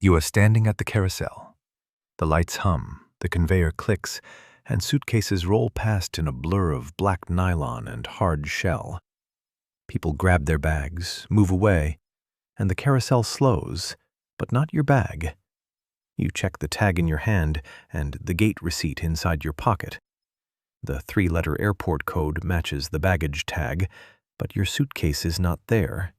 You are standing at the carousel. The lights hum, the conveyor clicks, and suitcases roll past in a blur of black nylon and hard shell. People grab their bags, move away, and the carousel slows, but not your bag. You check the tag in your hand and the gate receipt inside your pocket. The 3-letter airport code matches the baggage tag, but your suitcase is not there.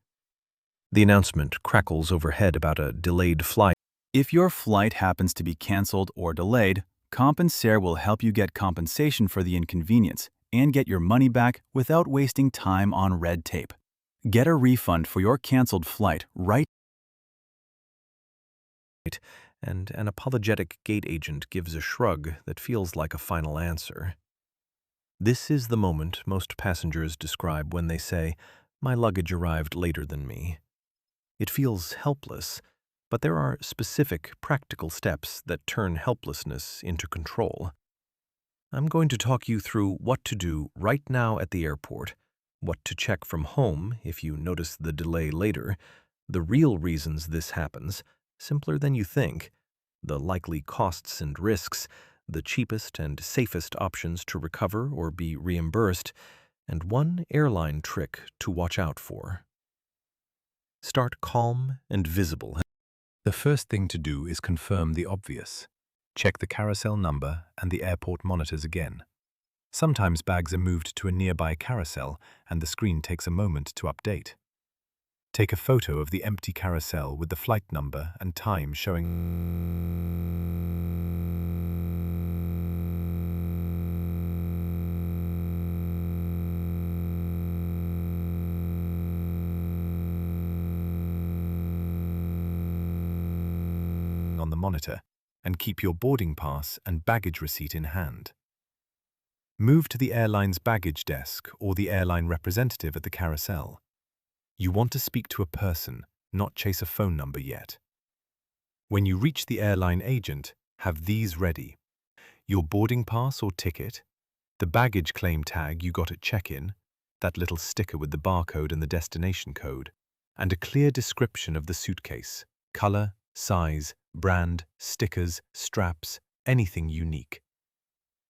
The announcement crackles overhead about a delayed flight. If your flight happens to be canceled or delayed, Compensair will help you get compensation for the inconvenience and get your money back without wasting time on red tape. Get a refund for your canceled flight right. And an apologetic gate agent gives a shrug that feels like a final answer. This is the moment most passengers describe when they say, "My luggage arrived later than me." It feels helpless, but there are specific, practical steps that turn helplessness into control. I'm going to talk you through what to do right now at the airport, what to check from home if you notice the delay later, the real reasons this happens, simpler than you think, the likely costs and risks, the cheapest and safest options to recover or be reimbursed, and one airline trick to watch out for. Start calm and visible. The first thing to do is confirm the obvious. Check the carousel number and the airport monitors again. Sometimes bags are moved to a nearby carousel and the screen takes a moment to update. Take a photo of the empty carousel with the flight number and time showing on the monitor, and keep your boarding pass and baggage receipt in hand. Move to the airline's baggage desk or the airline representative at the carousel. You want to speak to a person, not chase a phone number yet. When you reach the airline agent, have these ready: your boarding pass or ticket, the baggage claim tag you got at check-in, that little sticker with the barcode and the destination code, and a clear description of the suitcase, color, size, brand, stickers, straps, anything unique.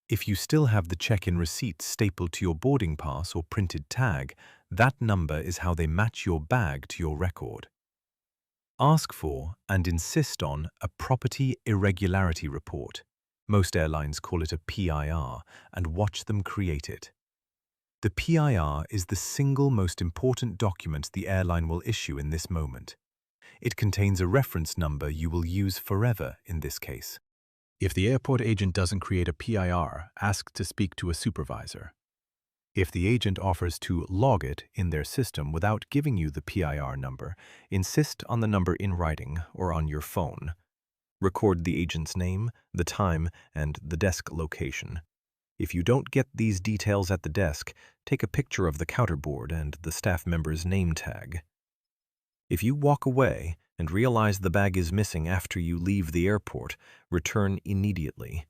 If you still have the check-in receipt stapled to your boarding pass or printed tag, that number is how they match your bag to your record. Ask for and insist on a Property Irregularity Report. Most airlines call it a PIR, and watch them create it. The PIR is the single most important document the airline will issue in this moment. It contains a reference number you will use forever in this case. If the airport agent doesn't create a PIR, ask to speak to a supervisor. If the agent offers to log it in their system without giving you the PIR number, insist on the number in writing or on your phone. Record the agent's name, the time, and the desk location. If you don't get these details at the desk, take a picture of the counterboard and the staff member's name tag. If you walk away and realize the bag is missing after you leave the airport, return immediately.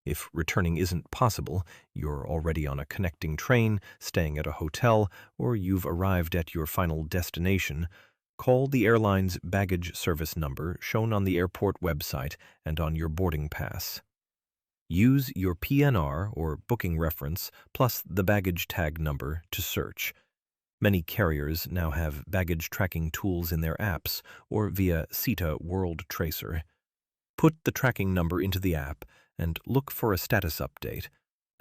If returning isn't possible, you're already on a connecting train, staying at a hotel, or you've arrived at your final destination, call the airline's baggage service number shown on the airport website and on your boarding pass. Use your PNR or booking reference plus the baggage tag number to search. Many carriers now have baggage tracking tools in their apps or via CETA World Tracer. Put the tracking number into the app and look for a status update.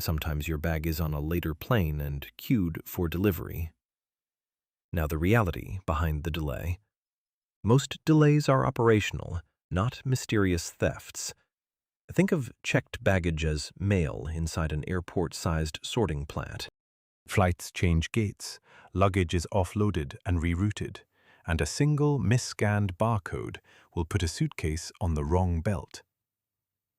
Sometimes your bag is on a later plane and queued for delivery. Now the reality behind the delay. Most delays are operational, not mysterious thefts. Think of checked baggage as mail inside an airport-sized sorting plant. Flights change gates, luggage is offloaded and rerouted, and a single mis-scanned barcode will put a suitcase on the wrong belt.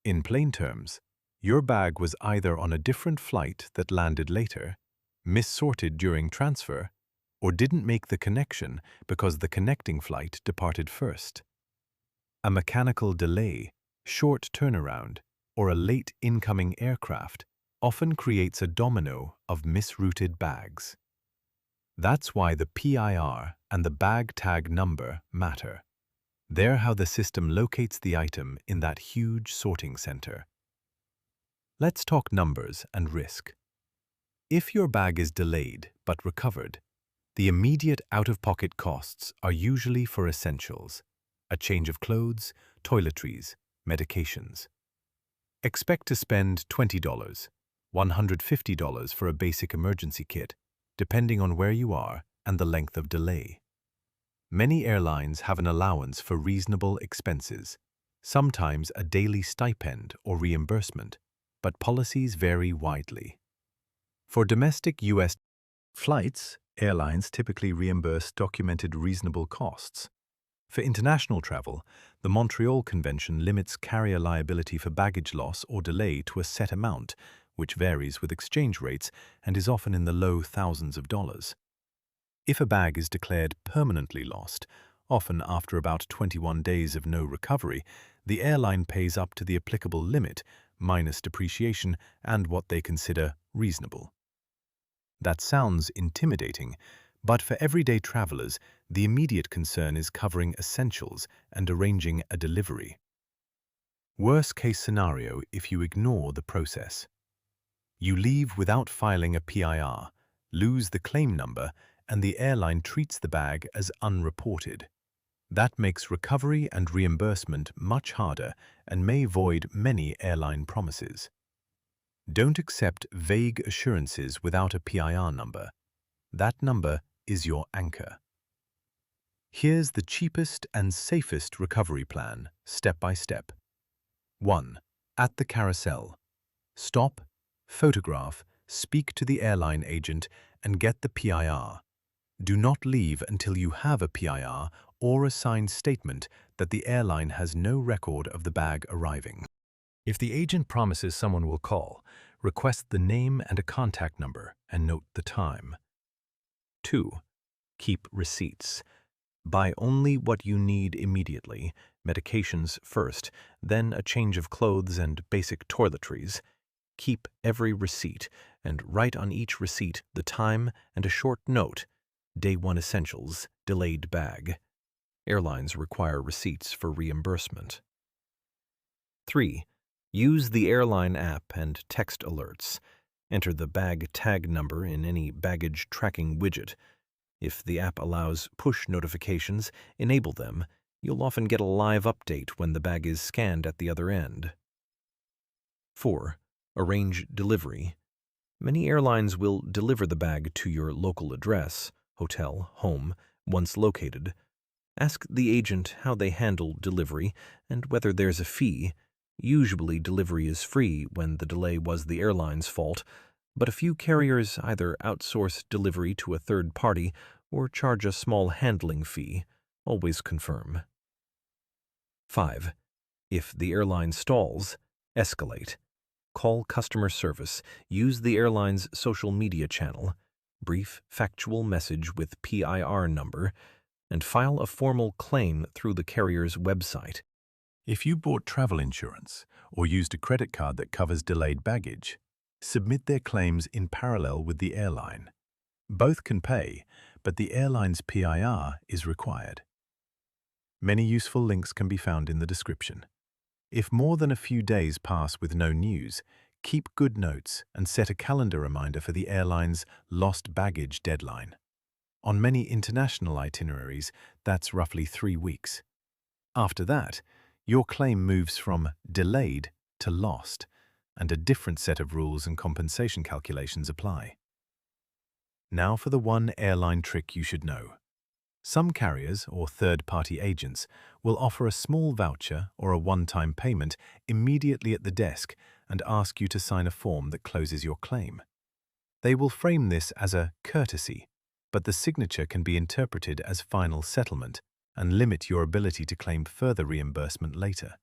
In plain terms, your bag was either on a different flight that landed later, mis-sorted during transfer, or didn't make the connection because the connecting flight departed first. A mechanical delay, short turnaround, or a late incoming aircraft often creates a domino of misrouted bags. That's why the PIR and the bag tag number matter. They're how the system locates the item in that huge sorting center. Let's talk numbers and risk. If your bag is delayed but recovered, the immediate out-of-pocket costs are usually for essentials: a change of clothes, toiletries, medications. Expect to spend $20, $150 for a basic emergency kit, depending on where you are and the length of delay. Many airlines have an allowance for reasonable expenses, sometimes a daily stipend or reimbursement, but policies vary widely. For domestic U.S. flights, airlines typically reimburse documented reasonable costs. For international travel, the Montreal Convention limits carrier liability for baggage loss or delay to a set amount, which varies with exchange rates and is often in the low thousands of dollars. If a bag is declared permanently lost, often after about 21 days of no recovery, the airline pays up to the applicable limit, minus depreciation and what they consider reasonable. That sounds intimidating, but for everyday travelers, the immediate concern is covering essentials and arranging a delivery. Worst-case scenario if you ignore the process. You leave without filing a PIR, lose the claim number, and the airline treats the bag as unreported. That makes recovery and reimbursement much harder and may void many airline promises. Don't accept vague assurances without a PIR number. That number is your anchor. Here's the cheapest and safest recovery plan, step by step. 1. At the carousel. Stop, photograph, speak to the airline agent, and get the PIR. Do not leave until you have a PIR or a signed statement that the airline has no record of the bag arriving. If the agent promises someone will call, request the name and a contact number and note the time. 2. Keep receipts. Buy only what you need immediately, medications first, then a change of clothes and basic toiletries. Keep every receipt and write on each receipt the time and a short note: Day 1 essentials, delayed bag. Airlines require receipts for reimbursement. 3. Use the airline app and text alerts. Enter the bag tag number in any baggage tracking widget. If the app allows push notifications, enable them. You'll often get a live update when the bag is scanned at the other end. 4. Arrange delivery. Many airlines will deliver the bag to your local address, hotel, home, once located. Ask the agent how they handle delivery and whether there's a fee. Usually delivery is free when the delay was the airline's fault, but a few carriers either outsource delivery to a third party or charge a small handling fee. Always confirm. 5. If the airline stalls, escalate. Call customer service, use the airline's social media channel, brief factual message with PIR number, and file a formal claim through the carrier's website. If you bought travel insurance or used a credit card that covers delayed baggage, submit their claims in parallel with the airline. Both can pay, but the airline's PIR is required. Many useful links can be found in the description. If more than a few days pass with no news, keep good notes and set a calendar reminder for the airline's lost baggage deadline. On many international itineraries, that's roughly 3 weeks. After that, your claim moves from delayed to lost, and a different set of rules and compensation calculations apply. Now for the one airline trick you should know. Some carriers or third-party agents will offer a small voucher or a one-time payment immediately at the desk and ask you to sign a form that closes your claim. They will frame this as a courtesy, but the signature can be interpreted as final settlement and limit your ability to claim further reimbursement later.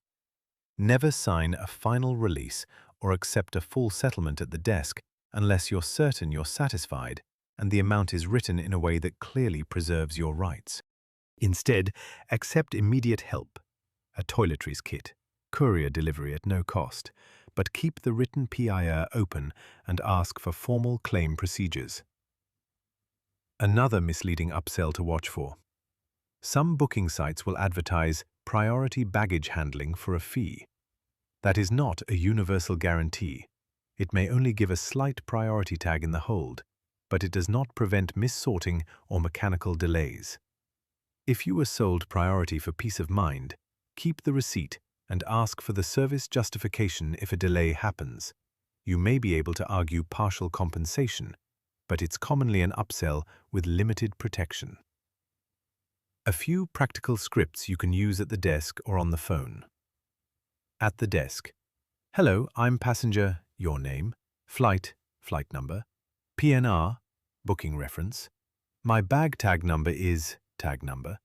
Never sign a final release or accept a full settlement at the desk unless you're certain you're satisfied and the amount is written in a way that clearly preserves your rights. Instead, accept immediate help, a toiletries kit, courier delivery at no cost, but keep the written PIR open and ask for formal claim procedures. Another misleading upsell to watch for. Some booking sites will advertise priority baggage handling for a fee. That is not a universal guarantee. It may only give a slight priority tag in the hold, but it does not prevent mis-sorting or mechanical delays. If you were sold priority for peace of mind, keep the receipt and ask for the service justification if a delay happens. You may be able to argue partial compensation, but it's commonly an upsell with limited protection. A few practical scripts you can use at the desk or on the phone. At the desk. Hello, I'm passenger, your name, flight number, PNR, booking reference. My bag tag number is tag number.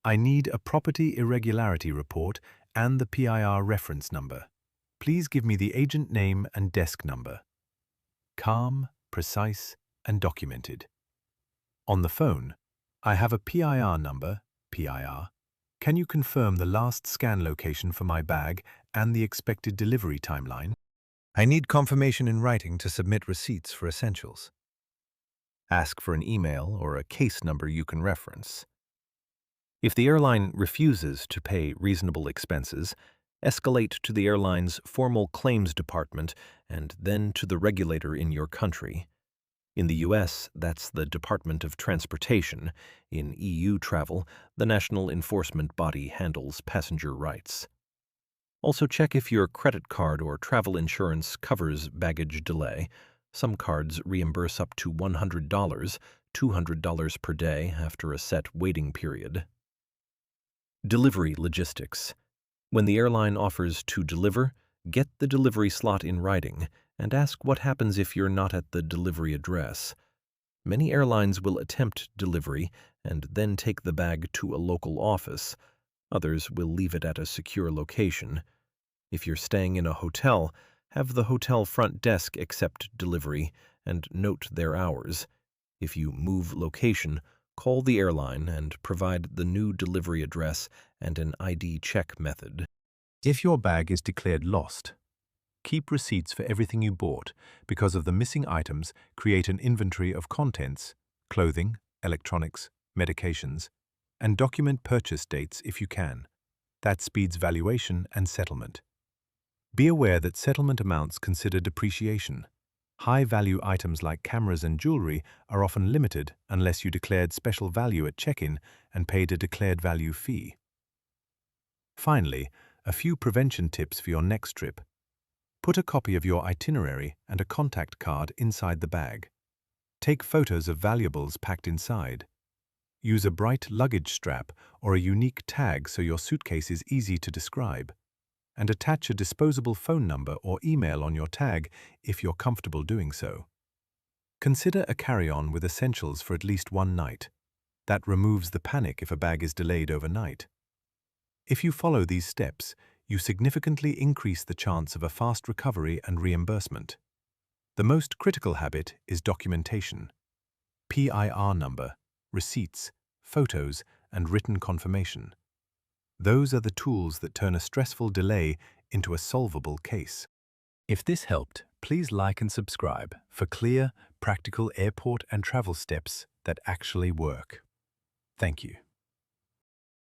I need a Property Irregularity Report and the PIR reference number. Please give me the agent name and desk number. Calm, precise, and documented. On the phone, I have a PIR number, PIR. Can you confirm the last scan location for my bag and the expected delivery timeline? I need confirmation in writing to submit receipts for essentials. Ask for an email or a case number you can reference. If the airline refuses to pay reasonable expenses, escalate to the airline's formal claims department and then to the regulator in your country. In the US, that's the Department of Transportation. In EU travel, the national enforcement body handles passenger rights. Also check if your credit card or travel insurance covers baggage delay. Some cards reimburse up to $100, $200 per day after a set waiting period. Delivery logistics. When the airline offers to deliver, get the delivery slot in writing and ask what happens if you're not at the delivery address. Many airlines will attempt delivery and then take the bag to a local office. Others will leave it at a secure location. If you're staying in a hotel, have the hotel front desk accept delivery and note their hours. If you move location, call the airline and provide the new delivery address and an ID check method. If your bag is declared lost, keep receipts for everything you bought because of the missing items. Create an inventory of contents, clothing, electronics, medications, and document purchase dates if you can. That speeds valuation and settlement. Be aware that settlement amounts consider depreciation. High-value items like cameras and jewelry are often limited unless you declared special value at check-in and paid a declared value fee. Finally, a few prevention tips for your next trip. Put a copy of your itinerary and a contact card inside the bag. Take photos of valuables packed inside. Use a bright luggage strap or a unique tag so your suitcase is easy to describe. And attach a disposable phone number or email on your tag if you're comfortable doing so. Consider a carry-on with essentials for at least one night. That removes the panic if a bag is delayed overnight. If you follow these steps, you significantly increase the chance of a fast recovery and reimbursement. The most critical habit is documentation. PIR number, receipts, photos, and written confirmation. Those are the tools that turn a stressful delay into a solvable case. If this helped, please like and subscribe for clear, practical airport and travel steps that actually work. Thank you.